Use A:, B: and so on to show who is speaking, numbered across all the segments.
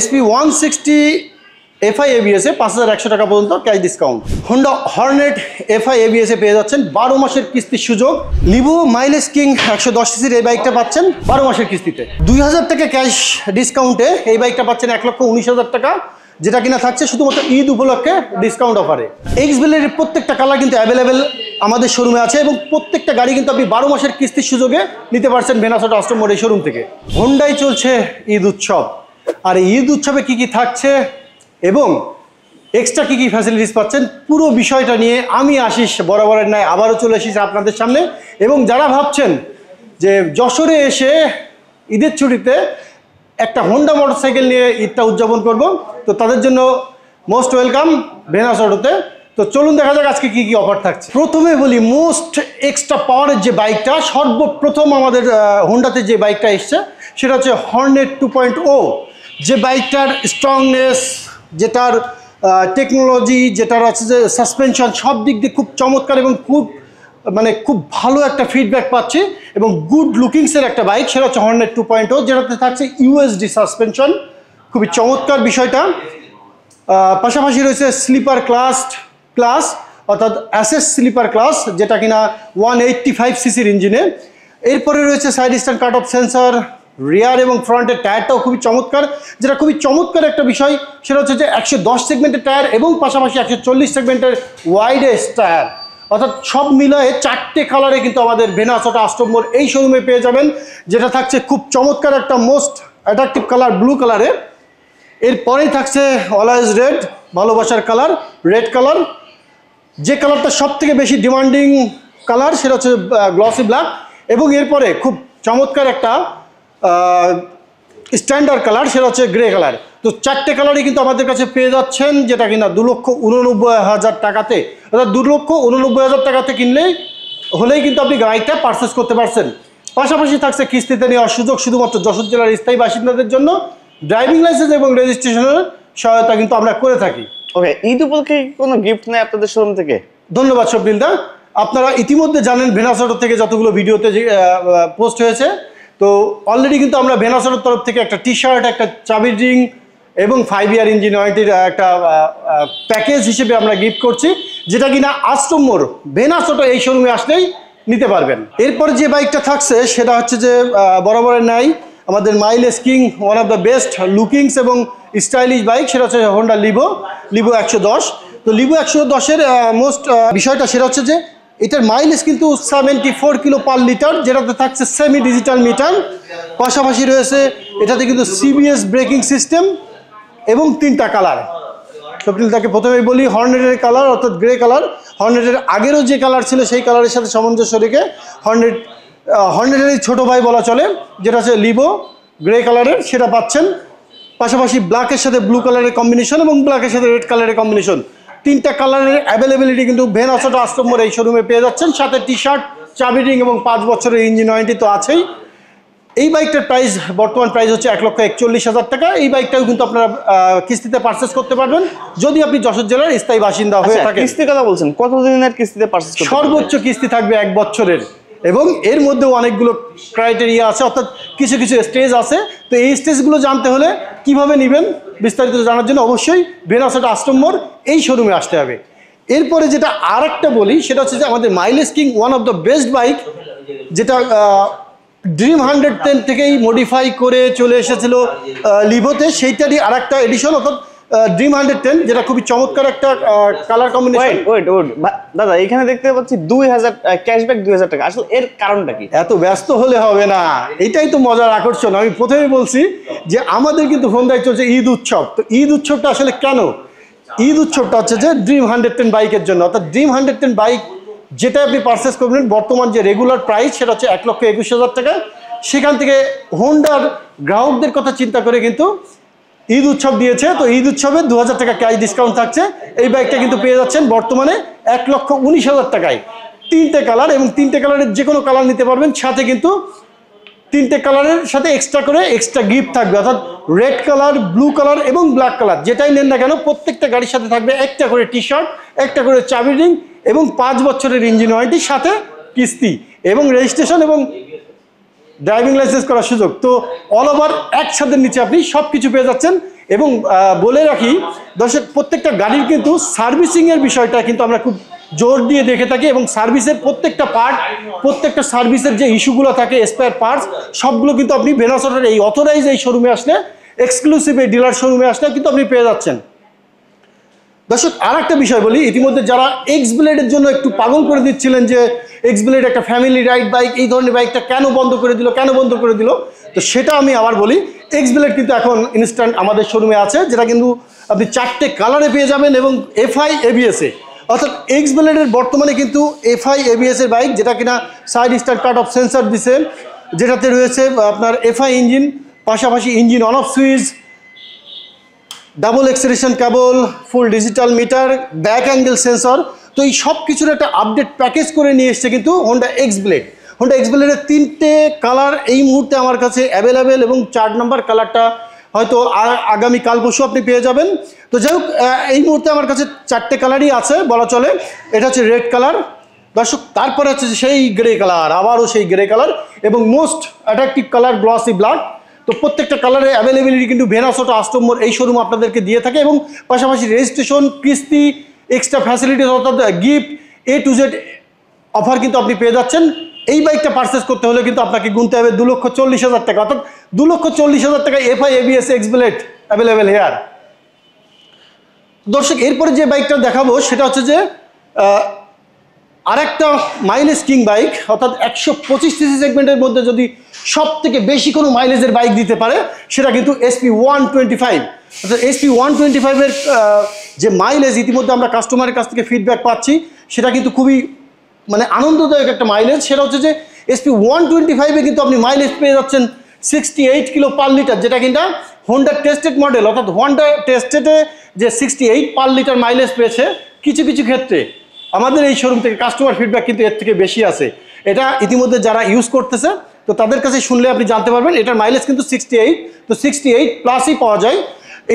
A: SP 160 FI ABS এ 5100 টাকা পর্যন্ত cash discount. Honda Hornet FI ABS এ পেয়ে যাচ্ছেন 12 মাসের কিস্তির সুযোগ। লিভো মাইলেজ কিং 110 সিসির এই বাইকটা পাচ্ছেন 12 মাসের কিস্তিতে। 2000 টাকা ক্যাশ ডিসকাউন্টে এই বাইকটা পাচ্ছেন 1,19,000 টাকা, যেটা কিনা থাকছে শুধুমাত্র ঈদ উপলক্ষে ডিসকাউন্ট অফারে। এক্সবেলের প্রত্যেকটা কালার কিন্তু অ্যাভেলেবেল আমাদের শোরুমে আছে এবং প্রত্যেকটা গাড়ি কিন্তু আপনি 12 মাসের কিস্তির সুযোগে নিতে পারছেন ভেনাস অটো আস্টম মোড় এই শোরুম থেকে। হোন্ডায় চলছে ঈদ উৎসব, আর ঈদ উৎসবে কি কি থাকছে এবং এক্সট্রা কী কী ফ্যাসিলিটিস পাচ্ছেন পুরো বিষয়টা নিয়ে আমি আশিস বরাবরের ন্যায় আবারও চলে এসেছি আপনাদের সামনে। এবং যারা ভাবছেন যে যশোরে এসে ঈদের ছুটিতে একটা হোন্ডা মোটরসাইকেল নিয়ে ঈদটা উদযাপন করব, তো তাদের জন্য মোস্ট ওয়েলকাম ভেনাস অটোতে। তো চলুন দেখা যাক আজকে কী কী অফার থাকছে। প্রথমে বলি মোস্ট এক্সট্রা পাওয়ারের যে বাইকটা, সর্বপ্রথম আমাদের হোন্ডাতে যে বাইকটা এসছে সেটা হচ্ছে হর্নেট 2.0। যে বাইকটার স্ট্রংনেস, যেটার টেকনোলজি, যেটার আছে যে সাসপেনশন, সব দিক দিয়ে খুব চমৎকার এবং খুব ভালো একটা ফিডব্যাক পাচ্ছি এবং গুড লুকিংসের একটা বাইক, সেটা হচ্ছে হর্নেট 2.0, যেটাতে থাকছে USD সাসপেনশন, খুবই চমৎকার বিষয়টা। পাশাপাশি রয়েছে স্লিপার ক্লাস অর্থাৎ অ্যাসেস স্লিপার ক্লাস, যেটা কিনা 185 সিসির ইঞ্জিনে। এরপরে রয়েছে side stand cut off sensor, rear এবং ফ্রন্টের টায়ারটাও খুবই চমৎকার। যেটা খুবই চমৎকার একটা বিষয় সেটা হচ্ছে যে 110 সেগমেন্টের টায়ার এবং পাশাপাশি 140 সেগমেন্টের ওয়াইডেস্ট টায়ার, অর্থাৎ সব মিলায়ে 4টে কালারে কিন্তু আমাদের ভেনাস অটো আস্টম মোড় এই শোরুমে পেয়ে যাবেন, যেটা থাকছে খুব চমৎকার একটা মোস্ট অ্যাট্রাকটিভ কালার ব্লু কালারে। এরপরেই থাকছে অলওয়েজ রেড, ভালোবাসার কালার, রেড কালার। যে কালারটা সব থেকে বেশি ডিমান্ডিং কালার সেটা হচ্ছে গ্লসি ব্ল্যাক, এবং এরপরে খুব চমৎকার একটা স্ট্যান্ডার্ড কালার সেটা হচ্ছে গ্রে কালার। তো 4টে কালারই কিন্তু আমাদের কাছে পেয়ে যাচ্ছেন, যেটা কিনা 2,89,000 টাকাতে, অর্থাৎ 2,89,000 টাকাতে হলেই কিন্তু আপনি গাড়িটা পারচেস করতে পারছেন। পাশাপাশি থাকছে কিস্তিতে নেওয়ার সুযোগ শুধুমাত্র যশোর জেলার স্থায়ী বাসিন্দাদের জন্য। ড্রাইভিং লাইসেন্স এবং রেজিস্ট্রেশনের সহায়তা কিন্তু আমরা করে থাকি।
B: ওকে, ঈদ উপলক্ষে কোনো গিফট নেই আপনাদের শোরুম থেকে?
A: ধন্যবাদ শব্দিলদা। আপনারা ইতিমধ্যে জানেন ভেনাস অটো থেকে যতগুলো ভিডিওতে পোস্ট হয়েছে, তো অলরেডি কিন্তু আমরা ভেনাস অটোর তরফ থেকে একটা টি-শার্ট, একটা চাবির রিং এবং 5 ইয়ার ইঞ্জিন ওয়ারেন্টির একটা প্যাকেজ হিসেবে আমরা গিফট করছি, যেটা কিনা আস্টম মোড় ভেনাস অটো এই শোরুমে আসলেই নিতে পারবেন। এরপর যে বাইকটা থাকছে সেটা হচ্ছে যে বরাবরের ন্যায় আমাদের mileage king, one of the best lookings এবং স্টাইলিশ বাইক, সেটা হচ্ছে হোন্ডা লিভো 110। তো লিভো 110-এর মোস্ট বিষয়টা সেটা হচ্ছে যে এটার মাইলেজ কিন্তু 74 কিলো পার লিটার, যেটাতে থাকছে সেমি ডিজিটাল মিটার। পাশাপাশি রয়েছে এটাতে কিন্তু CBS ব্রেকিং সিস্টেম এবং 3টা কালার। সবটিলটাকে প্রথমেই বলি হর্নেটের কালার অর্থাৎ গ্রে কালার। হর্নেটের আগেরও যে কালার ছিল সেই কালারের সাথে সামঞ্জস্য রেখে হর্নেটের ছোটো ভাই বলা চলে, যেটা হচ্ছে লিভো গ্রে কালারের, সেটা পাচ্ছেন। পাশাপাশি ব্ল্যাকের সাথে ব্লু কালারের কম্বিনেশন এবং ব্ল্যাকের সাথে রেড কালারের কম্বিনেশন, 3টা কালারের অ্যাভেলেবিলিটি কিন্তু ভেনাস অটো আস্টম মোড় এই শোরুমে পেয়ে যাচ্ছেন। সাথে টি-শার্ট, চাবি রিং এবং 5 বছরের ইঞ্জিন ওয়ারেন্টি তো আছেই। এই বাইকটার প্রাইস, বর্তমান প্রাইস হচ্ছে 1,41,000 টাকা। এই বাইকটাও কিন্তু আপনারা কিস্তিতে পারচেস করতে পারবেন যদি আপনি যশোর জেলার স্থায়ী বাসিন্দা হয়ে থাকেন।
B: কিস্তির কথা বলছেন, কতদিনের কিস্তিতে পারচেস করতে?
A: সর্বোচ্চ কিস্তি থাকবে 1 বছরের, এবং এর মধ্যেও অনেকগুলো ক্রাইটেরিয়া আছে, অর্থাৎ কিছু কিছু স্টেজ আছে। তো এই স্টেজগুলো জানতে হলে কিভাবে নেবেন বিস্তারিত জানার জন্য অবশ্যই ভেনাস অটো আস্টম মোড় এই শোরুমে আসতে হবে। এরপরে যেটা আরেকটা বলি সেটা হচ্ছে যে আমাদের mileage king, one of the best bike, যেটা ড্রিম 110 থেকেই মডিফাই করে চলে এসেছিল লিভোতে, সেইটারই আরেকটা এডিশন, অর্থাৎ ড্রিম 110, যেটা খুবই চমৎকার একটা কালার কম্বিনেশন।
B: ওয়েট দাদা, এখানে দেখতে পাচ্ছি 2000 ক্যাশব্যাক 2000 টাকা, আসলে এর কারণটা কি?
A: এত ব্যস্ত হলে হবে না, এটাই তো মজার আকর্ষণ। আমি প্রথমে বলছি যে আমাদের কিন্তু হোন্ডায় চলছে ঈদ উৎসব। তো ঈদ উৎসবটা আসলে কেন? ঈদ উৎসবটা হচ্ছে যে ড্রিম 110 বাইকের জন্য, অর্থাৎ ড্রিম 110 বাইক যেটা আপনি পারচেস করবেন, বর্তমান যে রেগুলার প্রাইস সেটা হচ্ছে 1,21,000 টাকা। সেখান থেকে হোন্ডার গ্রাহকদের কথা চিন্তা করে কিন্তু ঈদ উৎসব দিয়েছে। তো ঈদ উৎসবে 2000 টাকা ক্যাশ ডিসকাউন্ট থাকছে। এই বাইকটা কিন্তু পেয়ে যাচ্ছেন বর্তমানে 1,19,000 টাকায়। 3টে কালার, এবং 3টে কালারের যে কোনো কালার নিতে পারবেন। সাথে কিন্তু 3টে কালারের সাথে এক্সট্রা গিফট থাকবে, অর্থাৎ রেড কালার, ব্লু কালার এবং ব্ল্যাক কালার, যেটাই নেন না কেন প্রত্যেকটা গাড়ির সাথে থাকবে একটা করে টি-শার্ট, একটা করে চাবি রিং এবং 5 বছরের ইঞ্জিন ওয়ারেন্টির সাথে কিস্তি এবং রেজিস্ট্রেশন এবং ড্রাইভিং লাইসেন্স করার সুযোগ। তো অল ওভার একসাথে নিচে আপনি সব কিছু পেয়ে যাচ্ছেন এবং বলে রাখি দর্শক, প্রত্যেকটা গাড়ির কিন্তু সার্ভিসিংয়ের বিষয়টা কিন্তু আমরা খুব জোর দিয়ে দেখে থাকি, এবং সার্ভিসের প্রত্যেকটা পার্ট, প্রত্যেকটা সার্ভিসের যে ইস্যুগুলো থাকে, স্পেয়ার পার্টস, সবগুলো কিন্তু আপনি ভেনাস অটোর এই অথরাইজ এই শোরুমে আসলে, এক্সক্লুসিভ এই ডিলার শোরুমে আসলে কিন্তু আপনি পেয়ে যাচ্ছেন। দর্শক, আর একটা বিষয় বলি, ইতিমধ্যে যারা এক্স ব্লেডের জন্য একটু পাগল করে দিচ্ছিলেন যে এক্স ব্লেড একটা ফ্যামিলি রাইড বাইক, এই ধরনের বাইকটা কেন বন্ধ করে দিল, তো সেটা আমি আবার বলি, এক্স ব্লেড কিন্তু এখন ইনস্ট্যান্ট আমাদের শোরুমে আছে, যেটা কিন্তু আপনি 4টে কালারে পেয়ে যাবেন এবং এফআই এবিএসে। অর্থাৎ এক্স ব্লেডের বর্তমানে কিন্তু এফআই এবিএসের বাইক, যেটা কিনা side start cut off sensor দিছে, যেটাতে রয়েছে আপনার এফআই ইঞ্জিন, পাশাপাশি engine on off switch, double acceleration cable, full digital meter, back angle sensor. তো এই সব কিছুর একটা আপডেট প্যাকেজ করে নিয়ে এসছে কিন্তু Honda X blade. Honda X ব্লেডের 3টে কালার এই মুহূর্তে আমার কাছে অ্যাভেলেবেল, এবং 4 নম্বর কালারটা হয়তো আগামী কাল পরশু আপনি পেয়ে যাবেন। তো যাই হোক, এই মুহূর্তে আমার কাছে 4টে কালারই আছে বলা চলে। এটা হচ্ছে রেড কালার দর্শক, তারপরে হচ্ছে সেই গ্রে কালার, আবারও সেই গ্রে কালার, এবং most attractive colour glossy black. তো প্রত্যেকটা কালারের অ্যাভেলেবিলিটি কিন্তু ভেনাস অটো আষ্টম্বর এই শোরুম আপনাদেরকে দিয়ে থাকে, এবং পাশাপাশি রেজিস্ট্রেশন, কিস্তি, এক্সট্রা ফ্যাসিলিটিস অর্থাৎ gift A to Z offer কিন্তু আপনি পেয়ে যাচ্ছেন। এই বাইকটা পারচেস করতে হলে কিন্তু আপনাকে গুনতে হবে 2,40,000 টাকা, অর্থাৎ 2,40,000 টাকায় FI ABS x blade available hair. দর্শক, এরপরে যে বাইকটা দেখাবো সেটা হচ্ছে যে আরেকটা মাইলেজ কিং বাইক, অর্থাৎ 125 সিসি সেগমেন্টের মধ্যে যদি সব থেকে বেশি কোনো মাইলেজের বাইক দিতে পারে সেটা কিন্তু SP125। অর্থাৎ SP125-এর যে মাইলেজ ইতিমধ্যে আমরা কাস্টমারের কাছ থেকে ফিডব্যাক পাচ্ছি, সেটা কিন্তু খুবই মানে আনন্দদায়ক একটা মাইলেজ। সেটা হচ্ছে যে SP125-এ কিন্তু আপনি মাইলেজ পেয়ে যাচ্ছেন 68 কিলো পার লিটার, যেটা কিনা হোন্ডা টেস্টেড মডেল, অর্থাৎ হোন্ডা টেস্টেডে যে 68 পার লিটার মাইলেজ পেয়েছে, কিছু কিছু ক্ষেত্রে আমাদের এই শোরুম থেকে কাস্টমার ফিডব্যাক কিন্তু এর থেকে বেশি আছে। এটা ইতিমধ্যে যারা ইউজ করতেছে, তো তাদের কাছে শুনলে আপনি জানতে পারবেন এটার মাইলেজ কিন্তু 68, তো 68 প্লাসই পাওয়া যায়।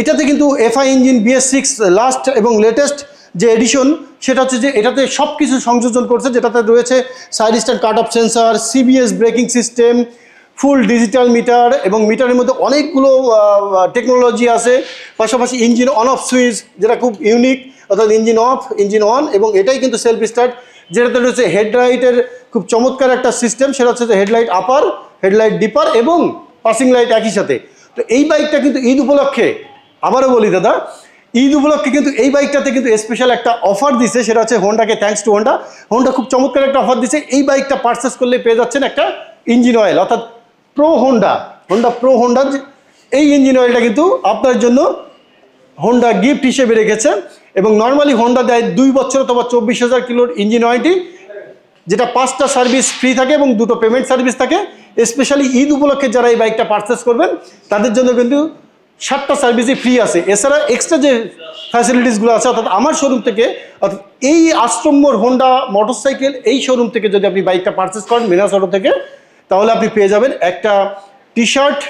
A: এটাতে কিন্তু এফআই ইঞ্জিন BS6 লাস্ট এবং লেটেস্ট যে এডিশন, সেটা হচ্ছে যে এটাতে সব কিছু সংযোজন করছে, যেটাতে রয়েছে side stand cut off sensor, CBS braking system, full digital meter, এবং মিটারের মধ্যে অনেকগুলো টেকনোলজি আছে। পাশাপাশি ইঞ্জিন অন অফ সুইচ, যেটা খুব ইউনিক, অর্থাৎ ইঞ্জিন অফ, ইঞ্জিন অন, এবং এটাই কিন্তু সেলফ স্টার্ট। যেটাতে রয়েছে হেডলাইটের খুব চমৎকার একটা সিস্টেম, সেটা হচ্ছে যে হেডলাইট আপার, হেডলাইট ডিপার এবং পাসিং লাইট একই সাথে। তো এই বাইকটা কিন্তু ঈদ উপলক্ষে, আবারও বলি দাদা, ঈদ উপলক্ষে কিন্তু এই বাইকটাতে কিন্তু স্পেশাল একটা অফার দিছে, সেটা হচ্ছে হোন্ডাকে থ্যাঙ্কস টু হোন্ডা। হোন্ডা খুব চমৎকার একটা অফার দিছে, এই বাইকটা পারচেস করলে পেয়ে যাচ্ছেন একটা ইঞ্জিন অয়েল, অর্থাৎ প্রো হোন্ডা এই ইঞ্জিন অয়েলটা কিন্তু আপনার জন্য হোন্ডা গিফট হিসেবে রেখেছে। এবং নর্মালি হোন্ডা দেয় 2 বছর অথবা 24,000 কিলোর ইঞ্জিন ওয়ারেন্টি, যেটা 5টা সার্ভিস ফ্রি থাকে এবং 2টো পেমেন্ট সার্ভিস থাকে। স্পেশালি ঈদ উপলক্ষে যারা এই বাইকটা পারচেস করবেন তাদের জন্য কিন্তু 7টা সার্ভিসই ফ্রি আছে। এছাড়া এক্সট্রা যে ফ্যাসিলিটিসগুলো আছে, অর্থাৎ আমার শোরুম থেকে, অর্থাৎ এই আশ্রম্যর হোন্ডা মোটরসাইকেল এই শোরুম থেকে যদি আপনি বাইকটা পারচেস করেন ভেনাস অটো থেকে, তাহলে আপনি পেয়ে যাবেন একটা টি-শার্ট,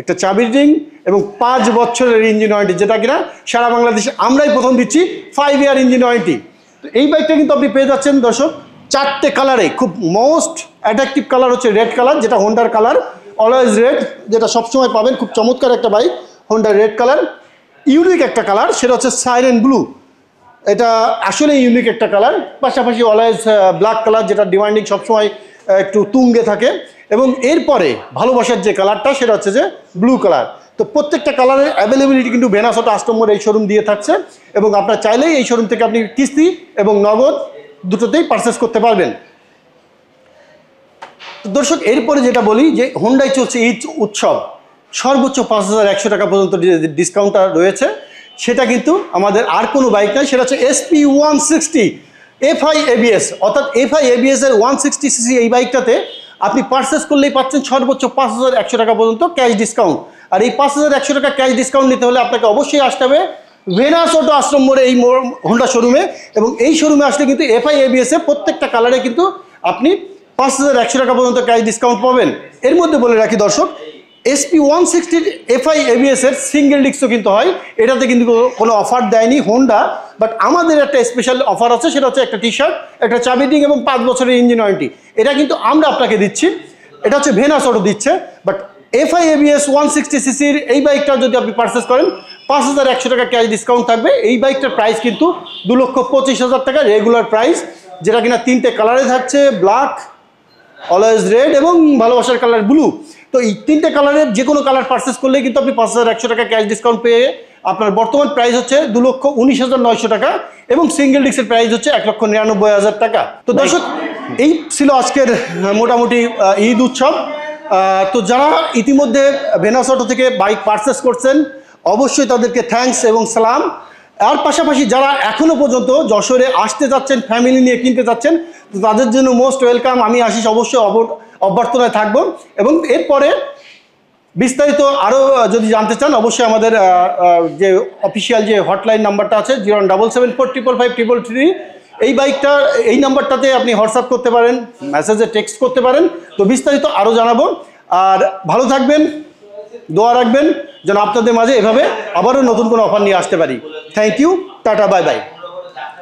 A: একটা চাবির রিং এবং 5 বছরের ইঞ্জিন ওয়ারেন্টি, যেটা কিনা সারা বাংলাদেশে আমরাই প্রথম দিচ্ছি 5 ইয়ার ইঞ্জিন ওয়ারেন্টি। তো এই বাইকটা কিন্তু আপনি পেয়ে যাচ্ছেন দর্শক 4টে কালারে। খুব মোস্ট অ্যাট্রাকটিভ কালার হচ্ছে রেড কালার, যেটা হোন্ডার কালার, অলওয়েজ রেড, যেটা সবসময় পাবেন। খুব চমৎকার একটা বাইক, হোন্ডার রেড কালার। ইউনিক একটা কালার, সেটা হচ্ছে সাইরেন ব্লু, এটা আসলে ইউনিক একটা কালার। পাশাপাশি অলওয়েজ ব্ল্যাক কালার, যেটা ডিমান্ডিং, সবসময় একটু তুঙ্গে থাকে। এবং এরপরে ভালোবাসার যে কালারটা, সেটা হচ্ছে যে ব্লু কালার। তো প্রত্যেকটা কালারের অ্যাভেলেবিলিটি কিন্তু ভেনাস অটো আষ্টম্বর এই শোরুম দিয়ে থাকছে, এবং আপনার চাইলেই এই শোরুম থেকে আপনি কিস্তি এবং নগদ দুটোতেই পারচেস করতে পারবেন। তো দর্শক, এরপরে যেটা বলি যে হোন্ডায় চলছে ঈদ উৎসব, সর্বোচ্চ 5,100 টাকা পর্যন্ত ডিসকাউন্টটা রয়েছে। সেটা কিন্তু আমাদের আর কোনো বাইক নয়, সেটা হচ্ছে SP160 এফআই এবিএস, অর্থাৎ এফআই এবিএস এর 160cc এই বাইকটাতে আপনি পারচেস করলেই পাচ্ছেন সর্বোচ্চ 5,100 টাকা পর্যন্ত ক্যাশ ডিসকাউন্ট। আর এই 5,100 টাকা ক্যাশ ডিসকাউন্ট নিতে হলে আপনাকে অবশ্যই আসতে হবে ভেনাস অটো আশ্রম মোড়ে এই হোন্ডা শোরুমে। এবং এই শোরুমে আসলে কিন্তু এফআই এবিএস এ প্রত্যেকটা কালারে কিন্তু আপনি 5,100 টাকা পর্যন্ত ক্যাশ ডিসকাউন্ট পাবেন। এর মধ্যে বলে রাখি দর্শক, SP160 এফআই এবিএস এর সিঙ্গেল ডিস্কও কিন্তু হয়, এটাতে কিন্তু কোনো অফার দেয়নি হোন্ডা। বাট আমাদের একটা স্পেশাল অফার আছে, সেটা হচ্ছে একটা টি-শার্ট, একটা চাবি রিং এবং 5 বছরের ইঞ্জিন ওয়ারেন্টি। এটা কিন্তু আমরা আপনাকে দিচ্ছি, এটা হচ্ছে ভেনাস অটো দিচ্ছে। বাট FI ABS 160 সিসির এই বাইকটা যদি আপনি পারচেস করেন 5100 টাকা ক্যাশ ডিসকাউন্ট থাকবে। এই বাইকটার প্রাইস কিন্তু 2,25,000 টাকা রেগুলার প্রাইস, যেটা কিনা 3টে কালারে থাকছে, ব্ল্যাক, অলওয়েজ রেড এবং ভালোবাসার কালার ব্লু। তো এই 3টে কালারের যে কোনো কালার পারচেস করলে কিন্তু আপনি 5100 টাকা ক্যাশ ডিসকাউন্ট পেয়ে আপনার বর্তমান প্রাইস হচ্ছে 2,19,900 টাকা এবং সিঙ্গেল ডিস্কের প্রাইস হচ্ছে 1,99,000 টাকা। তো দর্শক, এই ছিল আজকের মোটামুটি ঈদ উৎসব। তো যারা ইতিমধ্যে ভেনাস অটো থেকে বাইক পারচেস করছেন অবশ্যই তাদেরকে থ্যাঙ্কস এবং সালাম। আর পাশাপাশি যারা এখনও পর্যন্ত যশোরে আসতে যাচ্ছেন, ফ্যামিলি নিয়ে কিনতে যাচ্ছেন, তো তাদের জন্য মোস্ট ওয়েলকাম। আমি আশিস অবশ্যই অভ্যর্থনায় থাকবো এবং এরপরে বিস্তারিত আরও যদি জানতে চান অবশ্যই আমাদের যে অফিসিয়াল যে হটলাইন নাম্বারটা আছে 01774555533, এই নাম্বারটাতে আপনি হোয়াটসঅ্যাপ করতে পারেন, মেসেজে টেক্সট করতে পারেন। তো বিস্তারিত আরও জানাবো। আর ভালো থাকবেন, দোয়া রাখবেন যেন আপনাদের মাঝে এভাবে আবারও নতুন কোনো অফার নিয়ে আসতে পারি। থ্যাংক ইউ, টাটা, বাই বাই।